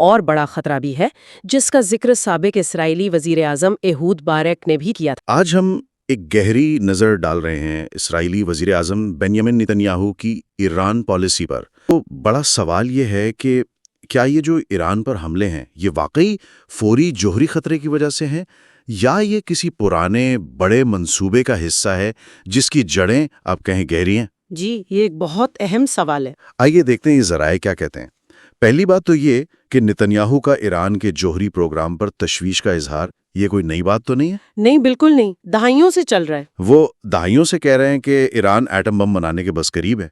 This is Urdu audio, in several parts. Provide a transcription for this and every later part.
اور بڑا خطرہ بھی ہے جس کا ذکر سابق اسرائیلی وزیر اعظم ایہود بارک نے بھی کیا تھا۔ آج ہم ایک گہری نظر ڈال رہے ہیں اسرائیلی وزیر اعظم بنیامن نیتن کی ایران پالیسی پر۔ تو بڑا سوال یہ ہے کہ کیا یہ جو ایران پر حملے ہیں یہ واقعی فوری جوہری خطرے کی وجہ سے ہیں یا یہ کسی پرانے بڑے منصوبے کا حصہ ہے جس کی جڑیں آپ کہیں گہری ہیں؟ جی، یہ ایک بہت اہم سوال ہے۔ آئیے دیکھتے ہیں یہ ذرائع کیا کہتے ہیں۔ پہلی بات تو یہ کہ نیتن کا ایران کے جوہری پروگرام پر تشویش کا اظہار یہ کوئی نئی بات تو نہیں ہے؟ نہیں، بالکل نہیں، دہائیوں سے چل رہا ہے۔ وہ دہائیوں سے کہہ رہے ہیں کہ ایران ایٹم بم بنانے کے بس قریب ہے۔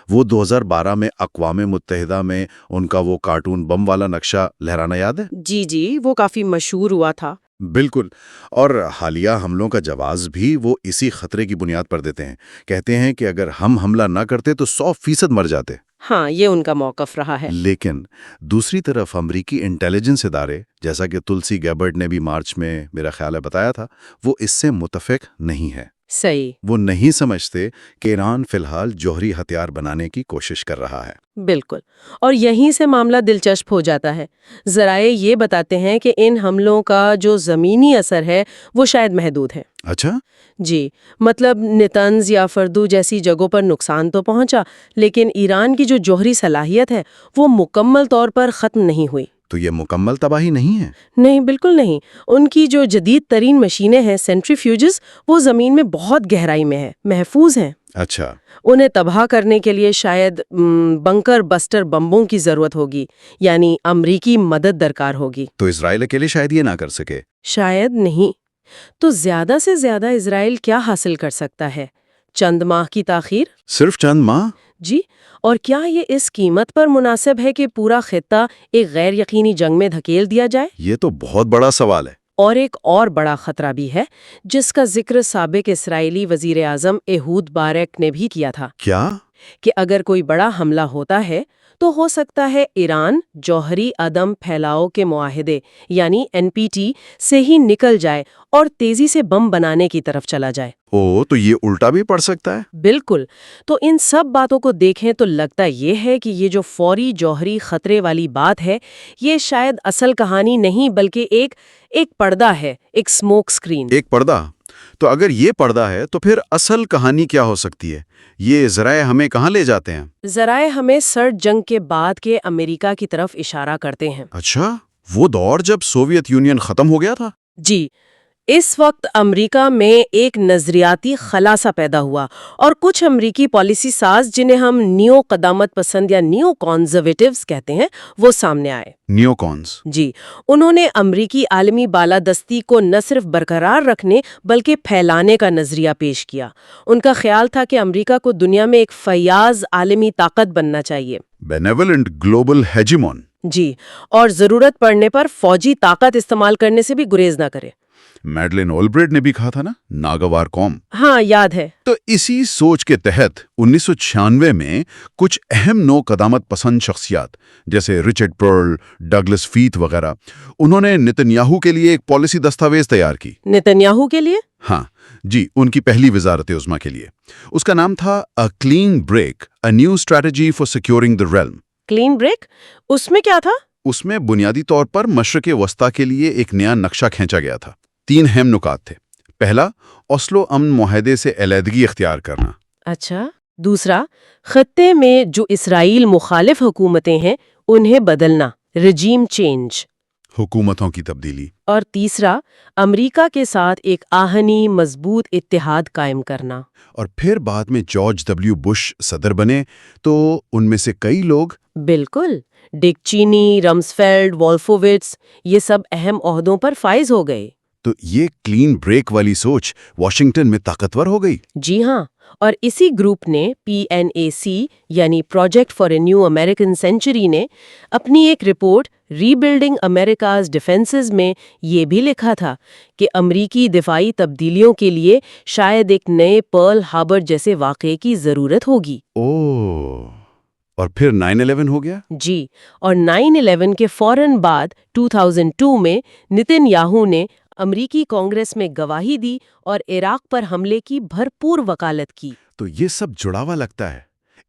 وہ 2012 میں اقوام متحدہ میں ان کا وہ کارٹون بم والا نقشہ لہرانا یاد ہے؟ جی، وہ کافی مشہور ہوا تھا۔ بالکل، اور حالیہ حملوں کا جواز بھی وہ اسی خطرے کی بنیاد پر دیتے ہیں۔ کہتے ہیں کہ اگر ہم حملہ نہ کرتے تو 100% مر جاتے۔ ہاں، یہ ان کا موقف رہا ہے۔ لیکن دوسری طرف امریکی انٹیلیجنس ادارے جیسا کہ تلسی گیبرڈ نے بھی مارچ میں میرا خیال ہے بتایا تھا، وہ اس سے متفق نہیں ہے۔ صحیح۔ وہ نہیں سمجھتے کہ ایران فی الحال جوہری ہتھیار بنانے کی کوشش کر رہا ہے۔ بالکل، اور یہیں سے معاملہ دلچسپ ہو جاتا ہے۔ ذرائع یہ بتاتے ہیں کہ ان حملوں کا جو زمینی اثر ہے وہ شاید محدود ہے۔ اچھا؟ جی، مطلب نتنز یا فردو جیسی جگہوں پر نقصان تو پہنچا، لیکن ایران کی جو جوہری صلاحیت ہے وہ مکمل طور پر ختم نہیں ہوئی۔ تو یہ مکمل تباہی نہیں ہے؟ نہیں، بالکل نہیں۔ ان کی جو جدید ترین مشینیں ہیں سینٹریفیوجز، وہ زمین میں بہت گہرائی میں ہیں، محفوظ ہیں۔ اچھا۔ انہیں تباہ کرنے کے لیے شاید بنکر بسٹر بمبوں کی ضرورت ہوگی، یعنی امریکی مدد درکار ہوگی۔ تو اسرائیل اکیلے شاید یہ نہ کر سکے؟ شاید نہیں۔ تو زیادہ سے زیادہ اسرائیل کیا حاصل کر سکتا ہے؟ چند ماہ کی تاخیر؟ صرف چند ماہ؟ جی، اور کیا یہ اس قیمت پر مناسب ہے کہ پورا خطہ ایک غیر یقینی جنگ میں دھکیل دیا جائے؟ یہ تو بہت بڑا سوال ہے۔ اور ایک اور بڑا خطرہ بھی ہے جس کا ذکر سابق اسرائیلی وزیر اعظم ایہود بارک نے بھی کیا تھا۔ کیا؟ کہ اگر کوئی بڑا حملہ ہوتا ہے تو ہو سکتا ہے ایران جوہری عدم پھیلاؤ کے معاہدے یعنی NPT سے ہی نکل جائے اور تیزی سے بم بنانے کی طرف چلا جائے۔ تو یہ الٹا بھی پڑ سکتا ہے؟ بالکل۔ تو ان سب باتوں کو دیکھیں تو لگتا یہ ہے کہ یہ جو فوری جوہری خطرے والی بات ہے یہ شاید اصل کہانی نہیں بلکہ ایک پردہ ہے، ایک سموک سکرین۔ ایک پردہ؟ تو اگر یہ پردہ ہے تو پھر اصل کہانی کیا ہو سکتی ہے؟ یہ ذرائع ہمیں کہاں لے جاتے ہیں؟ ذرائع ہمیں سرد جنگ کے بعد کے امریکہ کی طرف اشارہ کرتے ہیں۔ اچھا، وہ دور جب سوویت یونین ختم ہو گیا تھا؟ جی، اس وقت امریکہ میں ایک نظریاتی خلا سا پیدا ہوا اور کچھ امریکی پالیسی ساز جنہیں ہم نیو قدامت پسند یا نیو کانزرویٹیوز کہتے ہیں وہ سامنے آئے۔ New cons? جی، انہوں نے امریکی عالمی بالادستی کو نہ صرف برقرار رکھنے بلکہ پھیلانے کا نظریہ پیش کیا۔ ان کا خیال تھا کہ امریکہ کو دنیا میں ایک فیاض عالمی طاقت بننا چاہیے۔ Benevolent global ہیجیمون۔ جی، اور ضرورت پڑنے پر فوجی طاقت استعمال کرنے سے بھی گریز نہ کرے۔ میڈلین اولبریٹ نے بھی کہا تھا نا، ناگوار قوم۔ ہاں، یاد ہے۔ تو اسی سوچ کے تحت 1996 میں کچھ اہم نو قدامت پسند شخصیات جیسے رچرڈ پرل، ڈگلس فیت وغیرہ، انہوں نے نیتن کے لیے ایک پالیسی دستاویز تیار کی۔ نیتن کے لیے؟ ہاں جی، ان کی پہلی وزارت عظمیٰ کے لیے۔ اس کا نام تھا A Clean Break, A New Strategy for Securing the Realm۔ Clean break? اس میں کیا تھا؟ اس میں بنیادی طور پر مشرق وسطیٰ کے لیے ایک نیا نقشہ کھینچا گیا تھا۔ 3 اہم نکات تھے۔ پہلا، اوسلو امن معاہدے سے علیحدگی اختیار کرنا۔ اچھا۔ دوسرا، خطے میں جو اسرائیل مخالف حکومتیں ہیں انہیں بدلنا، رجیم چینج۔ حکومتوں کی تبدیلی۔ اور تیسرا، امریکہ کے ساتھ ایک آہنی مضبوط اتحاد قائم کرنا۔ اور پھر بعد میں جارج W بش صدر بنے تو ان میں سے کئی لوگ، بالکل، ڈک چینی، رمسفیلڈ، وولفووٹس، یہ سب اہم عہدوں پر فائز ہو گئے۔ تو یہ کلین بریک والی سوچ واشنگٹن میں طاقتور ہو گئی۔ جی ہاں، اور اسی گروپ نے PNAC یعنی project for a new American century نے اپنی ایک رپورٹ ری بلڈنگ امریکاز ڈیفنسز میں یہ بھی لکھا تھا کہ امریکی دفاعی تبدیلیوں کے لیے شاید ایک نئے پرل ہاربر جیسے واقعے کی ضرورت ہوگی۔ اور پھر 9/11 ہو گیا؟ جی، اور 9/11 کے فوراً بعد 2002 میں نیتن نے امریکی کانگریس میں گواہی دی اور عراق پر حملے کی بھرپور وکالت کی۔ تو یہ سب جڑا ہوا لگتا ہے۔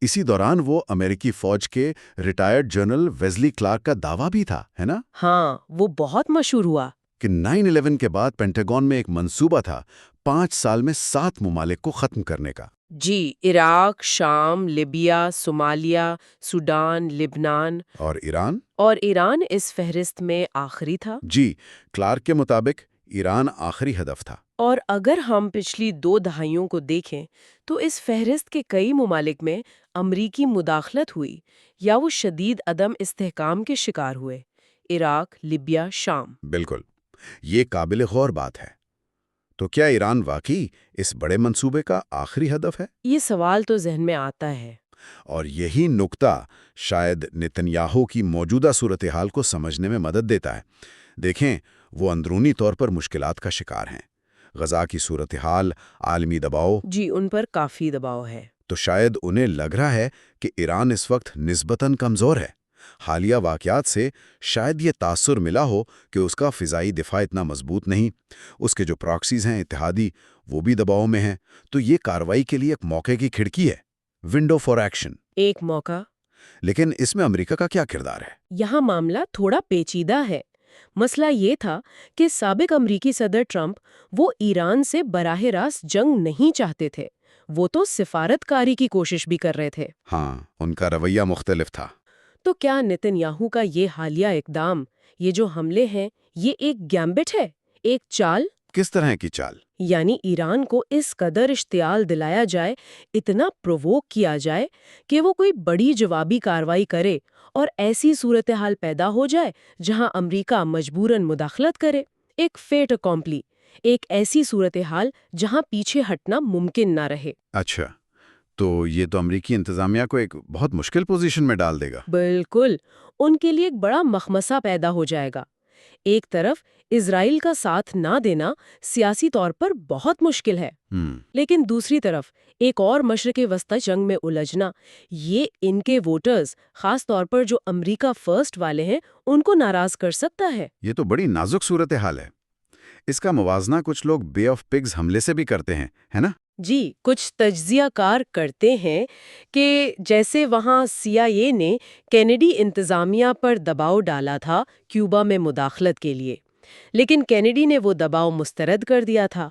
اسی دوران وہ امریکی فوج کے ریٹائرڈ جنرل ویزلی کلارک کا دعویٰ بھی تھا، ہے نا؟ ہاں، وہ بہت مشہور ہوا۔ کہ 9/11 کے بعد پینٹاگون میں ایک منصوبہ تھا 5 سال میں 7 ممالک کو ختم کرنے کا۔ جی، عراق، شام، لیبیا، صومالیہ، سوڈان، لبنان اور ایران؟ اور ایران اس فہرست میں آخری تھا۔ جی، کلارک کے مطابق ایران آخری ہدف تھا۔ اور اگر ہم پچھلی 2 دہائیوں کو دیکھیں تو اس فہرست کے کئی ممالک میں امریکی مداخلت ہوئی یا وہ شدید عدم استحکام کے شکار ہوئے۔ عراق، لیبیا، شام۔ بالکل، یہ قابل غور بات ہے۔ تو کیا ایران واقعی اس بڑے منصوبے کا آخری ہدف ہے؟ یہ سوال تو ذہن میں آتا ہے۔ اور یہی نکتہ شاید نتنیاہو کی موجودہ صورتحال کو سمجھنے میں مدد دیتا ہے۔ دیکھیں، وہ اندرونی طور پر مشکلات کا شکار ہیں۔ غزہ کی صورتحال، عالمی دباؤ۔ جی، ان پر کافی دباؤ ہے۔ تو شاید انہیں لگ رہا ہے کہ ایران اس وقت نسبتاً کمزور ہے۔ حالیہ واقعات سے شاید یہ تاثر ملا ہو کہ اس کا فضائی دفاع اتنا مضبوط نہیں، اس کے جو پراکسیز ہیں اتحادی، وہ بھی دباؤ میں ہیں۔ تو یہ کارروائی کے لیے ایک موقع کی کھڑکی ہے، ونڈو فار ایکشن۔ ایک موقع۔ لیکن اس میں امریکہ کا کیا کردار ہے؟ یہاں معاملہ تھوڑا پیچیدہ ہے۔ مسئلہ یہ تھا کہ سابق امریکی صدر ٹرمپ وہ ایران سے براہ راست جنگ نہیں چاہتے تھے، وہ تو سفارت کاری کی کوشش بھی کر رہے تھے۔ ہاں، ان کا رویہ مختلف تھا۔ تو کیا نتنیاہو کا یہ حالیہ اقدام، یہ جو حملے ہیں، یہ ایک گیمبٹ ہے، ایک چال؟ کس طرح کی چال؟ یعنی ایران کو اس قدر اشتعال دلایا جائے، اتنا پرووک کیا جائے کہ وہ کوئی بڑی جوابی کارروائی کرے اور ایسی صورتحال پیدا ہو جائے جہاں امریکہ مجبوراً مداخلت کرے، ایک فیٹ اکمپلی، ایک ایسی صورتحال جہاں پیچھے ہٹنا ممکن نہ رہے۔ اچھا، تو یہ تو امریکی انتظامیہ کو ایک بہت مشکل پوزیشن میں ڈال دے گا۔ بالکل، ان کے لیے ایک بڑا مخمصہ پیدا ہو جائے گا۔ ایک طرف اسرائیل کا ساتھ نہ دینا سیاسی طور پر بہت مشکل ہے، لیکن دوسری طرف ایک اور مشرق وسطی جنگ میں الجھنا، یہ ان کے ووٹرز، خاص طور پر جو امریکہ فرسٹ والے ہیں، ان کو ناراض کر سکتا ہے۔ یہ تو بڑی نازک صورتحال ہے۔ اس کا موازنہ کچھ لوگ بے آف پگز حملے سے بھی کرتے ہیں، ہے نا؟ جی، کچھ تجزیہ کار کرتے ہیں کہ جیسے وہاں CIA نے کینیڈی انتظامیہ پر دباؤ ڈالا تھا کیوبا میں مداخلت کے لیے، لیکن کینیڈی نے وہ دباؤ مسترد کر دیا تھا۔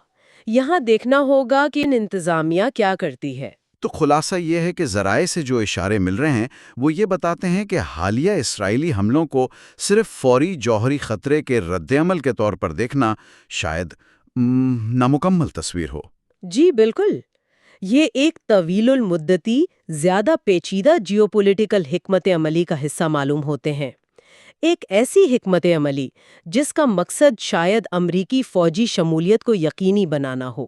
یہاں دیکھنا ہوگا کہ انتظامیہ کیا کرتی ہے۔ تو خلاصہ یہ ہے کہ ذرائع سے جو اشارے مل رہے ہیں وہ یہ بتاتے ہیں کہ حالیہ اسرائیلی حملوں کو صرف فوری جوہری خطرے کے رد عمل کے طور پر دیکھنا شاید نامکمل تصویر ہو۔ جی بالکل، یہ ایک طویل المدتی، زیادہ پیچیدہ جیوپولیٹیکل حکمت عملی کا حصہ معلوم ہوتے ہیں۔ ایک ایسی حکمت عملی جس کا مقصد شاید امریکی فوجی شمولیت کو یقینی بنانا ہو۔